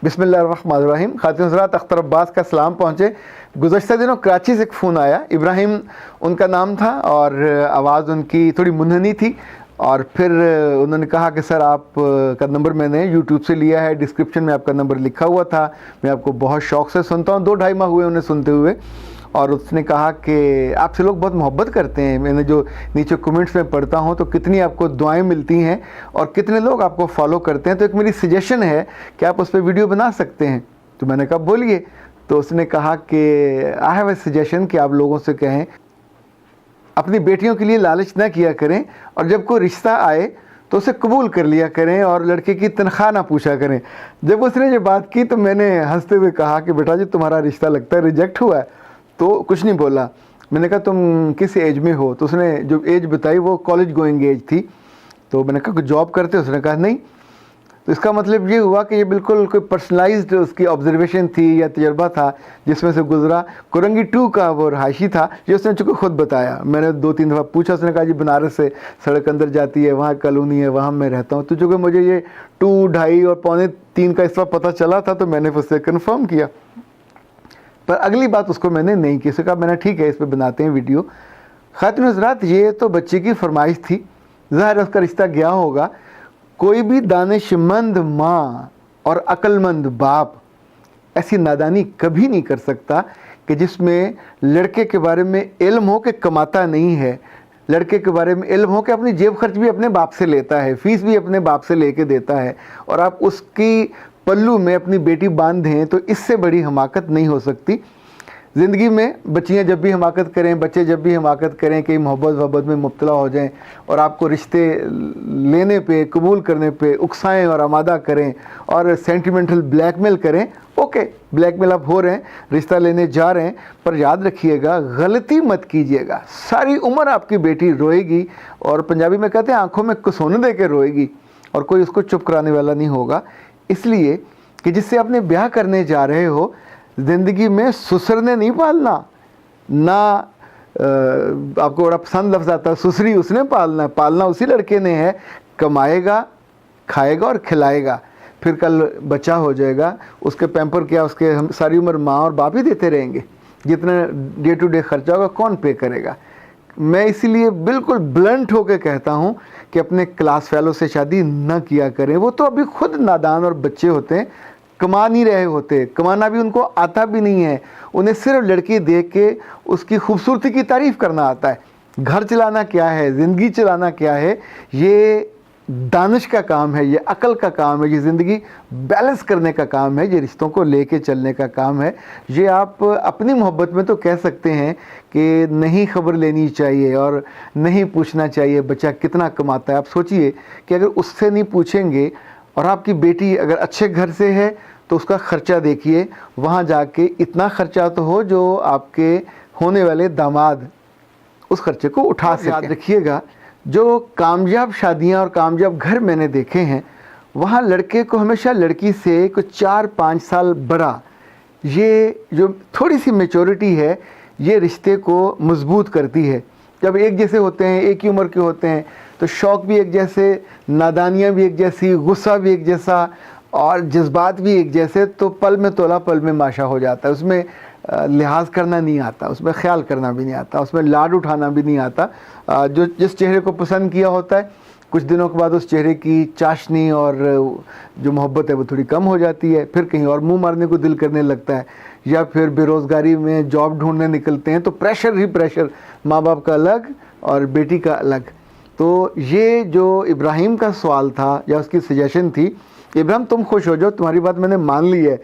بسم اللہ الرحمن الرحیم. خاتون حضرات، اختر عباس کا سلام پہنچے. گزشتہ دنوں کراچی سے ایک فون آیا. ابراہیم ان کا نام تھا اور آواز ان کی تھوڑی منحنی تھی، اور پھر انہوں نے کہا کہ سر آپ کا نمبر میں نے یوٹیوب سے لیا ہے، ڈسکرپشن میں آپ کا نمبر لکھا ہوا تھا، میں آپ کو بہت شوق سے سنتا ہوں. 2-2.5 ماہ ہوئے انہیں سنتے ہوئے، اور اس نے کہا کہ آپ سے لوگ بہت محبت کرتے ہیں. میں نے جو نیچے کمنٹس میں پڑھتا ہوں تو کتنی آپ کو دعائیں ملتی ہیں اور کتنے لوگ آپ کو فالو کرتے ہیں، تو ایک میری سجیشن ہے کہ آپ اس پہ ویڈیو بنا سکتے ہیں. تو میں نے کہا بولیے. تو اس نے کہا کہ آئی ہیو اے سجیشن کہ آپ لوگوں سے کہیں اپنی بیٹیوں کے لیے لالچ نہ کیا کریں، اور جب کوئی رشتہ آئے تو اسے قبول کر لیا کریں اور لڑکے کی تنخواہ نہ پوچھا کریں. جب اس نے یہ بات کی تو میں نے ہنستے ہوئے کہا کہ بیٹا جی تمہارا رشتہ لگتا ہے ریجیکٹ ہوا ہے. تو کچھ نہیں بولا. میں نے کہا تم کس ایج میں ہو؟ تو اس نے جو ایج بتائی وہ کالج گوئنگ ایج تھی. تو میں نے کہا کہ جاب کرتے؟ اس نے کہا نہیں. تو اس کا مطلب یہ ہوا کہ یہ بالکل کوئی پرسنلائزڈ اس کی آبزرویشن تھی یا تجربہ تھا جس میں سے گزرا. کورنگی 2 کا وہ رہائشی تھا، یہ اس نے چونکہ خود بتایا. میں نے 2-3 دفعہ پوچھا، اس نے کہا جی بنارس سے سڑک اندر جاتی ہے، وہاں کالونی ہے، وہاں میں رہتا ہوں. تو چونکہ مجھے یہ 2, 2.5 اور 2.25 کا اس وقت پتہ چلا تھا تو میں نے اس سے کنفرم کیا. پر اگلی بات اس کو میں نے نہیں کی. اسے کہا میں نے ٹھیک ہے اس پہ بناتے ہیں ویڈیو. خاتون حضرات، یہ تو بچے کی فرمائش تھی، ظاہر اس کا رشتہ گیا ہوگا. کوئی بھی دانش مند ماں اور عقل مند باپ ایسی نادانی کبھی نہیں کر سکتا کہ جس میں لڑکے کے بارے میں علم ہو کہ کماتا نہیں ہے، لڑکے کے بارے میں علم ہو کہ اپنی جیب خرچ بھی اپنے باپ سے لیتا ہے، فیس بھی اپنے باپ سے لے کے دیتا ہے، اور آپ اس کی پلو میں اپنی بیٹی باندھ دیں. تو اس سے بڑی حماقت نہیں ہو سکتی. زندگی میں بچیاں جب بھی حماقت کریں، بچے جب بھی حماقت کریں کہ محبت میں مبتلا ہو جائیں اور آپ کو رشتے لینے پہ، قبول کرنے پہ اکسائیں اور آمادہ کریں اور سینٹیمنٹل بلیک میل کریں، اوکے بلیک میل آپ ہو رہے ہیں، رشتہ لینے جا رہے ہیں، پر یاد رکھیے گا غلطی مت کیجیے گا. ساری عمر آپ کی بیٹی روئے گی، اور پنجابی میں کہتے ہیں آنکھوں میں کسونے دے کے روئے گی، اور کوئی اس کو چپ کرانے والا نہیں ہوگا. اس لیے کہ جس سے آپ نے بیاہ کرنے جا رہے ہو، زندگی میں سسر نے نہیں پالنا، نہ آپ کو بڑا پسند لفظ آتا ہے سسری، اس نے پالنا ہے. پالنا اسی لڑکے نے ہے. کمائے گا، کھائے گا اور کھلائے گا. پھر کل بچہ ہو جائے گا، اس کے پیمپر کیا اس کے ساری عمر ماں اور باپ ہی دیتے رہیں گے. جتنا ڈے ٹو ڈے خرچہ ہوگا کون پے کرے گا؟ میں اسی لیے بالکل بلنٹ ہو کے کہتا ہوں کہ اپنے کلاس فیلو سے شادی نہ کیا کریں. وہ تو ابھی خود نادان اور بچے ہوتے ہیں، کما نہیں رہے ہوتے، کمانا بھی ان کو آتا بھی نہیں ہے. انہیں صرف لڑکی دیکھ کے اس کی خوبصورتی کی تعریف کرنا آتا ہے. گھر چلانا کیا ہے، زندگی چلانا کیا ہے، یہ دانش کا کام ہے، یہ عقل کا کام ہے، یہ زندگی بیلنس کرنے کا کام ہے، یہ رشتوں کو لے کے چلنے کا کام ہے. یہ آپ اپنی محبت میں تو کہہ سکتے ہیں کہ نہیں خبر لینی چاہیے اور نہیں پوچھنا چاہیے بچہ کتنا کماتا ہے. آپ سوچئے کہ اگر اس سے نہیں پوچھیں گے، اور آپ کی بیٹی اگر اچھے گھر سے ہے تو اس کا خرچہ دیکھیے، وہاں جا کے اتنا خرچہ تو ہو جو آپ کے ہونے والے داماد اس خرچے کو اٹھا سکیں. یاد رکھیے گا، جو کامیاب شادیاں اور کامیاب گھر میں نے دیکھے ہیں، وہاں لڑکے کو ہمیشہ لڑکی سے کچھ 4-5 سال بڑا، یہ جو تھوڑی سی میچورٹی ہے یہ رشتے کو مضبوط کرتی ہے. جب ایک جیسے ہوتے ہیں، ایک ہی عمر کے ہوتے ہیں، تو شوق بھی ایک جیسے، نادانیاں بھی ایک جیسی، غصہ بھی ایک جیسا اور جذبات بھی ایک جیسے، تو پل میں تولا پل میں ماشا ہو جاتا ہے. اس میں لحاظ کرنا نہیں آتا، اس میں خیال کرنا بھی نہیں آتا، اس میں لاڈ اٹھانا بھی نہیں آتا. جو جس چہرے کو پسند کیا ہوتا ہے، کچھ دنوں کے بعد اس چہرے کی چاشنی اور جو محبت ہے وہ تھوڑی کم ہو جاتی ہے. پھر کہیں اور منہ مارنے کو دل کرنے لگتا ہے، یا پھر بے روزگاری میں جاب ڈھونڈنے نکلتے ہیں تو پریشر ہی پریشر، ماں باپ کا الگ اور بیٹی کا الگ. تو یہ جو ابراہیم کا سوال تھا یا اس کی سجیشن تھی، ابراہیم تم خوش ہو جاؤ، تمہاری بات میں نے مان لی ہے،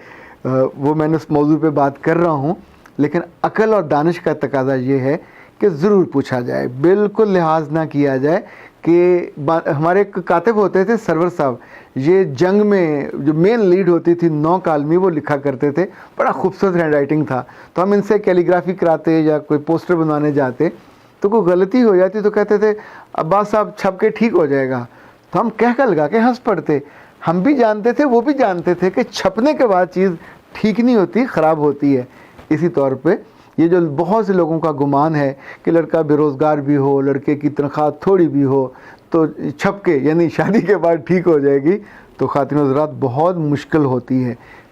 وہ میں نے اس موضوع پہ بات کر رہا ہوں، لیکن عقل اور دانش کا تقاضا یہ ہے کہ ضرور پوچھا جائے، بالکل لحاظ نہ کیا جائے. کہ ہمارے ایک کاتب ہوتے تھے سرور صاحب، یہ جنگ میں جو مین لیڈ ہوتی تھی 9 کالمی وہ لکھا کرتے تھے، بڑا خوبصورت ہینڈ رائٹنگ تھا. تو ہم ان سے کیلیگرافی کراتے یا کوئی پوسٹر بنوانے جاتے تو کوئی غلطی ہو جاتی تو کہتے تھے عباس صاحب چھپ کے ٹھیک ہو جائے گا. تو ہم کہہ کر لگا کے ہنس پڑتے. ہم بھی جانتے تھے، وہ بھی جانتے تھے کہ چھپنے کے بعد چیز ٹھیک نہیں ہوتی، خراب ہوتی ہے. اسی طور پہ یہ جو بہت سے لوگوں کا گمان ہے کہ لڑکا بے روزگار بھی ہو، لڑکے کی تنخواہ تھوڑی بھی ہو تو چھپ کے یعنی شادی کے بعد ٹھیک ہو جائے گی، تو خواتین حضرات بہت مشکل ہوتی ہے.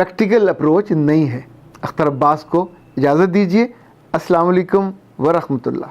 پریکٹیکل اپروچ نہیں ہے۔ اختر عباس کو اجازت دیجیے۔ السلام علیکم ورحمۃ اللہ۔